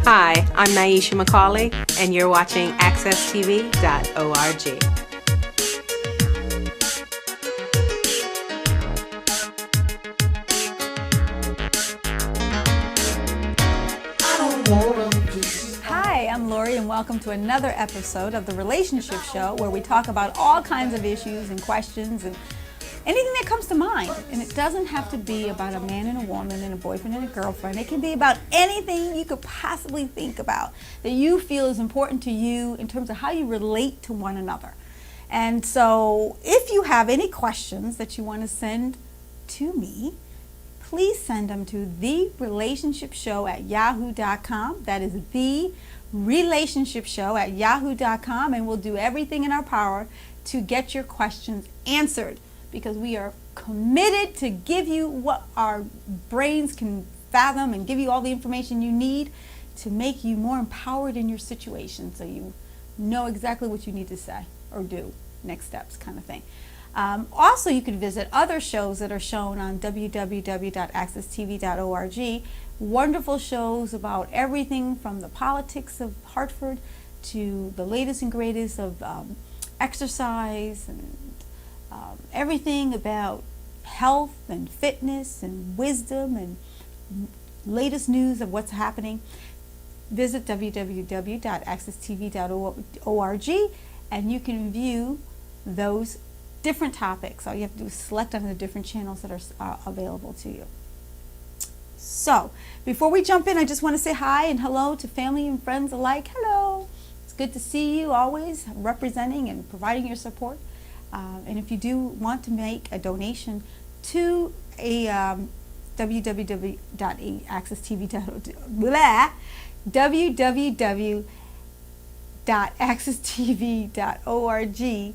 Hi, I'm Nyesha McCauley, and you're watching AccessTV.org. Hi, I'm LORRE, and welcome to another episode of the Relationship Show, where we talk about all kinds of issues and questions and anything that comes to mind. And it doesn't have to be about a man and a woman and a boyfriend and a girlfriend. It can be about anything you could possibly think about that you feel is important to you in terms of how you relate to one another. And so if you have any questions that you want to send to me, please send them to therelationshipshow@yahoo.com. That is therelationshipshow@yahoo.com, and we'll do everything in our power to get your questions answered, because we are committed to give you what our brains can fathom and give you all the information you need to make you more empowered in your situation, so you know exactly what you need to say or do, next steps kind of thing. Also, you can visit other shows that are shown on www.accesstv.org. Wonderful shows about everything from the politics of Hartford to the latest and greatest of exercise and everything about health and fitness and wisdom and latest news of what's happening. Visit www.accesstv.org and you can view those different topics. All you have to do is select on the different channels that are available to you. So before we jump in, I just want to say hi and hello to family and friends alike. Hello. It's good to see you, always representing and providing your support. And if you do want to make a donation to a www.accesstv.org,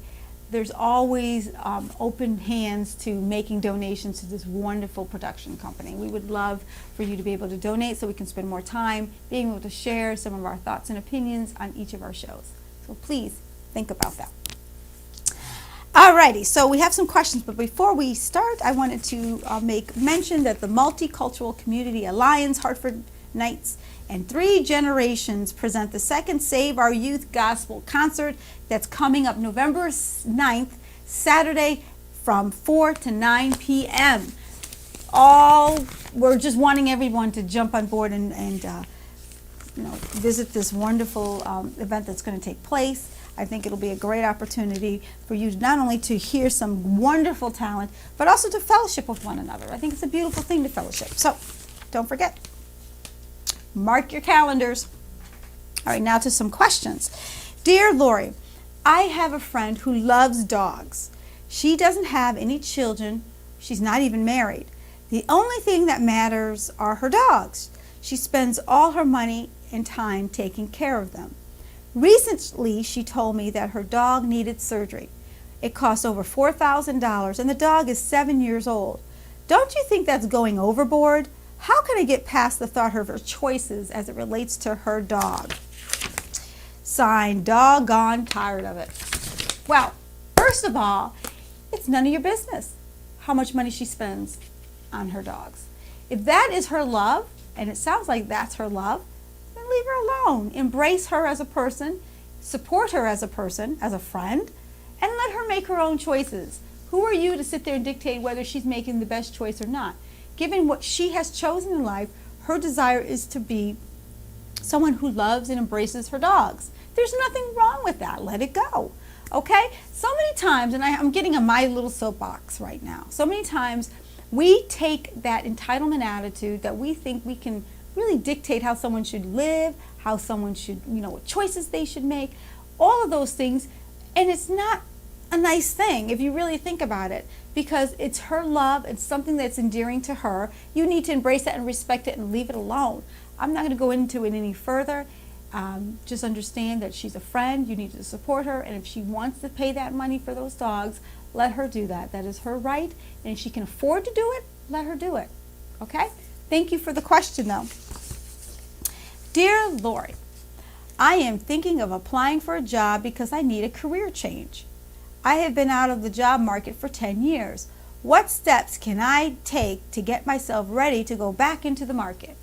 there's always open hands to making donations to this wonderful production company. We would love for you to be able to donate so we can spend more time being able to share some of our thoughts and opinions on each of our shows. So please think about that. Alrighty, so we have some questions, but before we start, I wanted to make mention that the Multicultural Community Alliance, Hartford Knights, and 3 Generations present the second Save Our Youth Gospel concert that's coming up November 9th, Saturday from 4 to 9 p.m. We're just wanting everyone to jump on board and visit this wonderful event that's going to take place. I think it'll be a great opportunity for you not only to hear some wonderful talent, but also to fellowship with one another. I think it's a beautiful thing to fellowship. So don't forget. Mark your calendars. All right, now to some questions. Dear LORRE, I have a friend who loves dogs. She doesn't have any children. She's not even married. The only thing that matters are her dogs. She spends all her money and time taking care of them. Recently, she told me that her dog needed surgery. It cost over $4,000, and the dog is 7 years old. Don't you think that's going overboard? How can I get past the thought of her choices as it relates to her dog? Signed, doggone tired of it. Well, first of all, it's none of your business how much money she spends on her dogs. If that is her love, and it sounds like that's her love, then leave her alone. Embrace her as a person, support her as a person, as a friend, and let her make her own choices. Who are you to sit there and dictate whether she's making the best choice or not? Given what she has chosen in life, her desire is to be someone who loves and embraces her dogs. There's nothing wrong with that. Let it go. Okay? So many times, and I'm getting on my little soapbox right now, so many times we take that entitlement attitude that we think we can really dictate how someone should live, how someone should, what choices they should make, all of those things, and it's not a nice thing if you really think about it, because it's her love, it's something that's endearing to her. You need to embrace that and respect it and leave it alone. I'm not going to go into it any further. Just understand that she's a friend. You need to support her, and if she wants to pay that money for those dogs, let her do that. That is her right, and if she can afford to do it, let her do it. Okay? Thank you for the question, though. Dear LORRE, I am thinking of applying for a job because I need a career change. I have been out of the job market for 10 years. What steps can I take to get myself ready to go back into the market?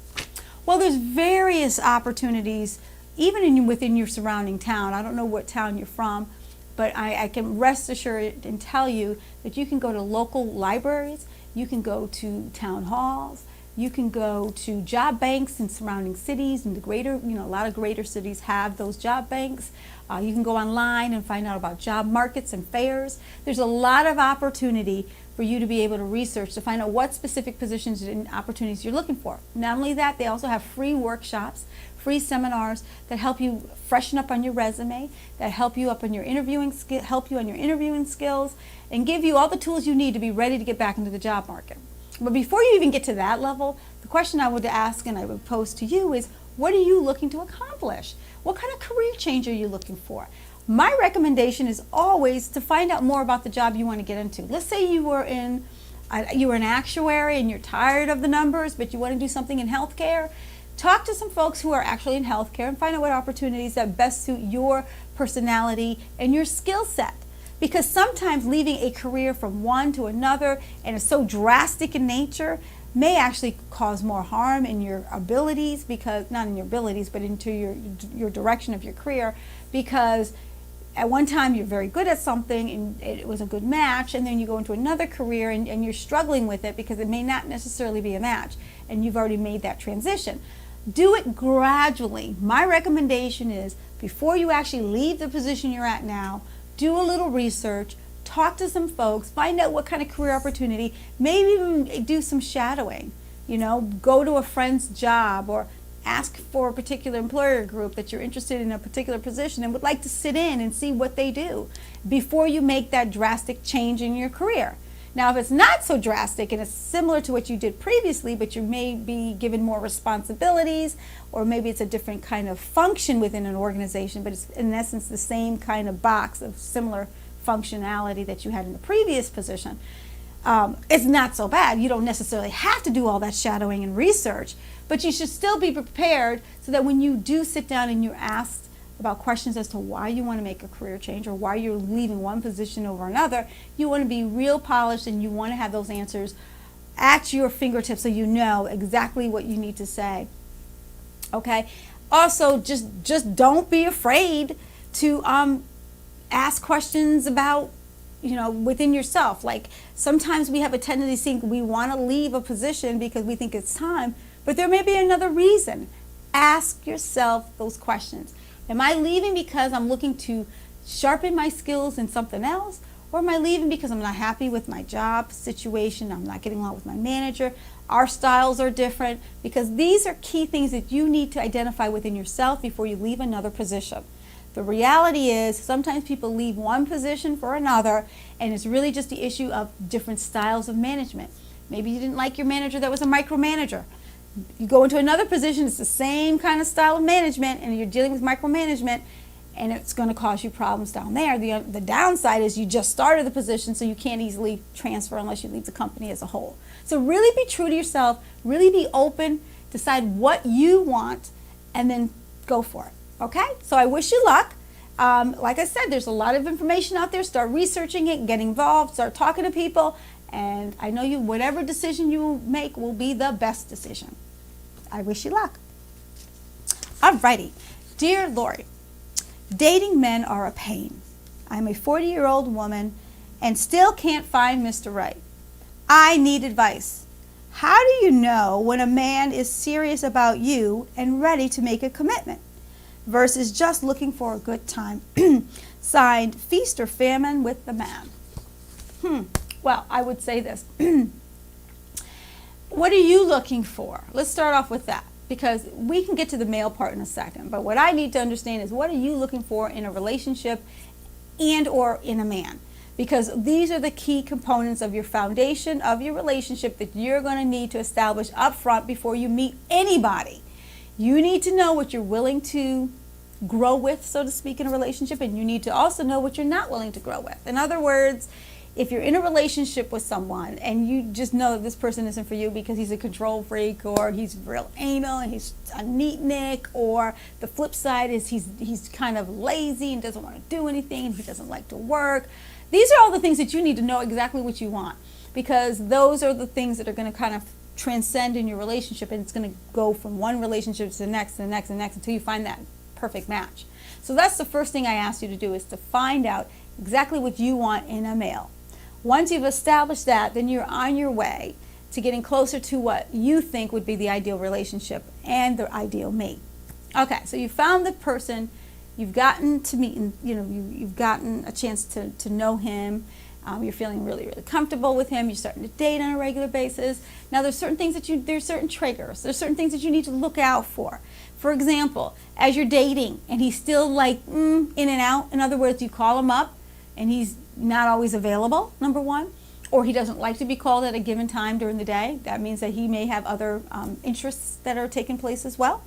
Well, there's various opportunities, even within your surrounding town. I don't know what town you're from, but I can rest assured and tell you that you can go to local libraries, you can go to town halls, you can go to job banks in surrounding cities, and a lot of greater cities have those job banks. You can go online and find out about job markets and fairs. There's a lot of opportunity for you to be able to research to find out what specific positions and opportunities you're looking for. Not only that, they also have free workshops, free seminars that help you freshen up on your resume, that help you up on your interviewing skills, and give you all the tools you need to be ready to get back into the job market. But before you even get to that level, the question I would ask and I would pose to you is, what are you looking to accomplish? What kind of career change are you looking for? My recommendation is always to find out more about the job you want to get into. Let's say you were an actuary and you're tired of the numbers, but you want to do something in healthcare. Talk to some folks who are actually in healthcare and find out what opportunities that best suit your personality and your skill set. Because sometimes leaving a career from one to another and it's so drastic in nature may actually cause more harm in your abilities, because not in your abilities, but into your direction of your career, because at one time you're very good at something and it was a good match, and then you go into another career and you're struggling with it because it may not necessarily be a match and you've already made that transition. Do it gradually. My recommendation is, before you actually leave the position you're at now, do a little research, talk to some folks, find out what kind of career opportunity, maybe even do some shadowing. Go to a friend's job or ask for a particular employer group that you're interested in a particular position and would like to sit in and see what they do before you make that drastic change in your career. Now, if it's not so drastic and it's similar to what you did previously, but you may be given more responsibilities, or maybe it's a different kind of function within an organization, but it's in essence the same kind of box of similar functionality that you had in the previous position, it's not so bad. You don't necessarily have to do all that shadowing and research, but you should still be prepared so that when you do sit down and you're asked about questions as to why you want to make a career change or why you're leaving one position over another, you want to be real polished and you want to have those answers at your fingertips so you know exactly what you need to say. Okay? Also, just don't be afraid to ask questions about, within yourself. Like, sometimes we have a tendency to think we want to leave a position because we think it's time, but there may be another reason. Ask yourself those questions. Am I leaving because I'm looking to sharpen my skills in something else? Or am I leaving because I'm not happy with my job situation? I'm not getting along with my manager. Our styles are different. Because these are key things that you need to identify within yourself before you leave another position. The reality is, sometimes people leave one position for another, and it's really just the issue of different styles of management. Maybe you didn't like your manager that was a micromanager. You go into another position, it's the same kind of style of management, and you're dealing with micromanagement, and it's going to cause you problems down there. The downside is you just started the position, so you can't easily transfer unless you leave the company as a whole. So really be true to yourself, really be open, decide what you want, and then go for it. Okay? So I wish you luck. Like I said, there's a lot of information out there. Start researching it, get involved, start talking to people, and I know whatever decision you make will be the best decision. I wish you luck. Alrighty. Dear Lori, dating men are a pain. I'm a 40-year-old woman and still can't find Mr. Right. I need advice. How do you know when a man is serious about you and ready to make a commitment versus just looking for a good time? Signed, Feast or Famine with the Man. Well, I would say this. What are you looking for? Let's start off with that, because we can get to the male part in a second. But what I need to understand is, what are you looking for in a relationship and or in a man? Because these are the key components of your foundation of your relationship that you're going to need to establish up front before you meet anybody. You need to know what you're willing to grow with, so to speak, in a relationship, and you need to also know what you're not willing to grow with. In other words, if you're in a relationship with someone and you just know that this person isn't for you because he's a control freak, or he's real anal and he's a neatnik, or the flip side is he's kind of lazy and doesn't want to do anything and he doesn't like to work. These are all the things that you need to know exactly what you want. because those are the things that are going to kind of transcend in your relationship, and it's going to go from one relationship to the next and the next and the next until you find that perfect match. So that's the first thing I ask you to do, is to find out exactly what you want in a male. Once you've established that, then you're on your way to getting closer to what you think would be the ideal relationship and the ideal mate. Okay, so you found the person, you've gotten to meet, you've gotten a chance to know him. You're feeling really, really comfortable with him. You're starting to date on a regular basis. Now, there's certain things there's certain triggers. There's certain things that you need to look out for. For example, as you're dating and he's still like in and out, in other words, you call him up and he's not always available, number one, or he doesn't like to be called at a given time during the day. That means that he may have other interests that are taking place as well.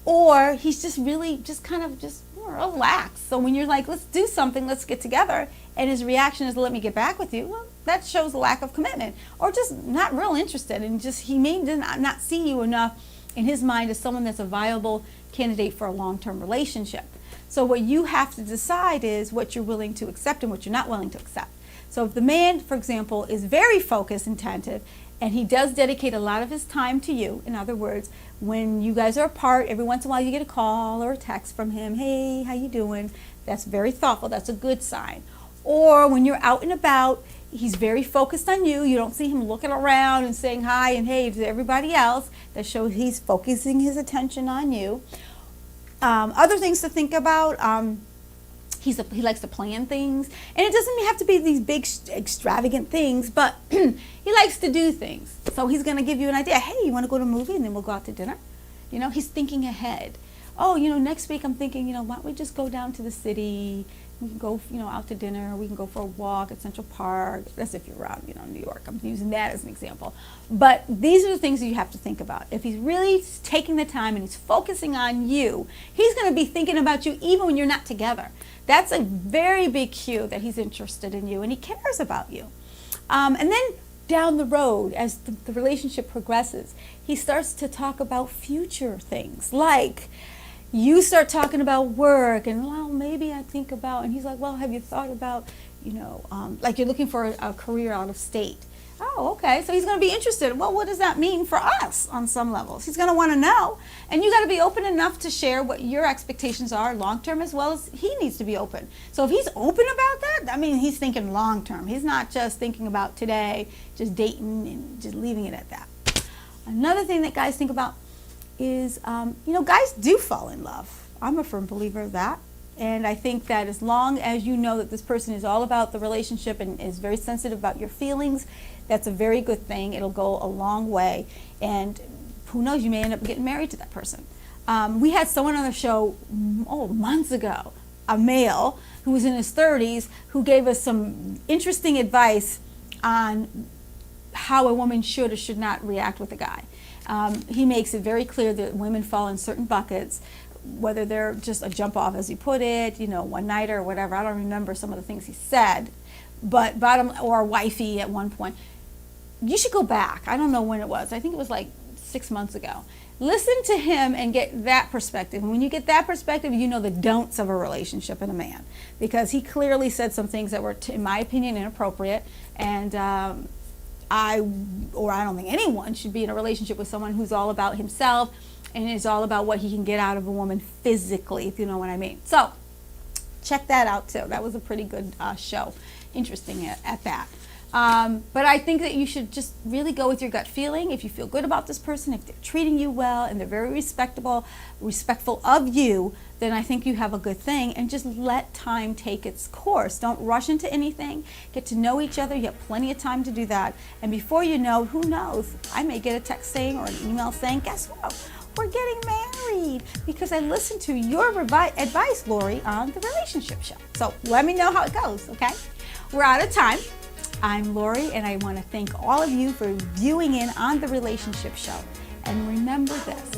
Or he's just really kind of relaxed. So when you're like, let's do something, let's get together, and his reaction is, let me get back with you, well, that shows a lack of commitment, or just not real interested, and he may not see you enough in his mind as someone that's a viable candidate for a long-term relationship. So what you have to decide is what you're willing to accept and what you're not willing to accept. So if the man, for example, is very focused and attentive, and he does dedicate a lot of his time to you, in other words, when you guys are apart, every once in a while you get a call or a text from him, hey, how you doing? That's very thoughtful. That's a good sign. Or when you're out and about, he's very focused on you. You don't see him looking around and saying hi and hey to everybody else. That shows he's focusing his attention on you. Other things to think about, he likes to plan things. And it doesn't have to be these big extravagant things, but he likes to do things. So he's going to give you an idea. Hey, you want to go to a movie and then we'll go out to dinner? He's thinking ahead. Oh, next week I'm thinking, why don't we just go down to the city? We can go, out to dinner. We can go for a walk at Central Park. That's if you're around, New York. I'm using that as an example. But these are the things that you have to think about. If he's really taking the time and he's focusing on you, he's going to be thinking about you even when you're not together. That's a very big cue that he's interested in you and he cares about you. And then down the road, as the relationship progresses, he starts to talk about future things, like you start talking about work and, well, maybe I think about, and he's like, well, have you thought about, like you're looking for a career out of state. Oh, okay. So he's going to be interested. Well, what does that mean for us on some levels? He's going to want to know. And you got to be open enough to share what your expectations are long term, as well as he needs to be open. So if he's open about that, I mean, he's thinking long term. He's not just thinking about today, just dating and just leaving it at that. Another thing that guys think about is, guys do fall in love. I'm a firm believer of that. And I think that as long as you know that this person is all about the relationship and is very sensitive about your feelings, that's a very good thing. It'll go a long way. And who knows, you may end up getting married to that person. We had someone on the show, months ago, a male who was in his 30s, who gave us some interesting advice on how a woman should or should not react with a guy. He makes it very clear that women fall in certain buckets, whether they're just a jump off, as he put it, one nighter or whatever. I don't remember some of the things he said, but or wifey at one point. You should go back. I don't know when it was. I think it was like 6 months ago. Listen to him and get that perspective. And when you get that perspective, you know the don'ts of a relationship in a man, because he clearly said some things that were, in my opinion, inappropriate. And I don't think anyone should be in a relationship with someone who's all about himself and is all about what he can get out of a woman physically, if you know what I mean. So check that out too. That was a pretty good show. Interesting at that. But I think that you should just really go with your gut feeling. If you feel good about this person, if they're treating you well and they're very respectful of you, then I think you have a good thing. And just let time take its course. Don't rush into anything. Get to know each other. You have plenty of time to do that. And before you know, who knows, I may get a text saying or an email saying, guess what? We're getting married, because I listened to your advice, Lori, on the relationship show. So let me know how it goes, okay? We're out of time. I'm Lori, and I want to thank all of you for viewing in on the relationship show. And remember this,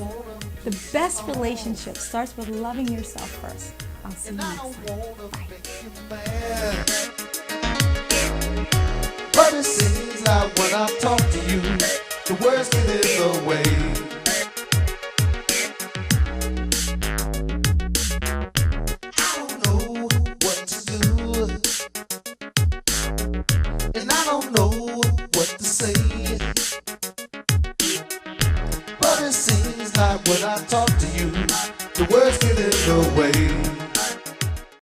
the best relationship starts with loving yourself first. I'll see you next time. Bye. But it seems like when I talk to you, the words get away. I don't know what to do, and I it seems like when I talk to you, the words get in the way.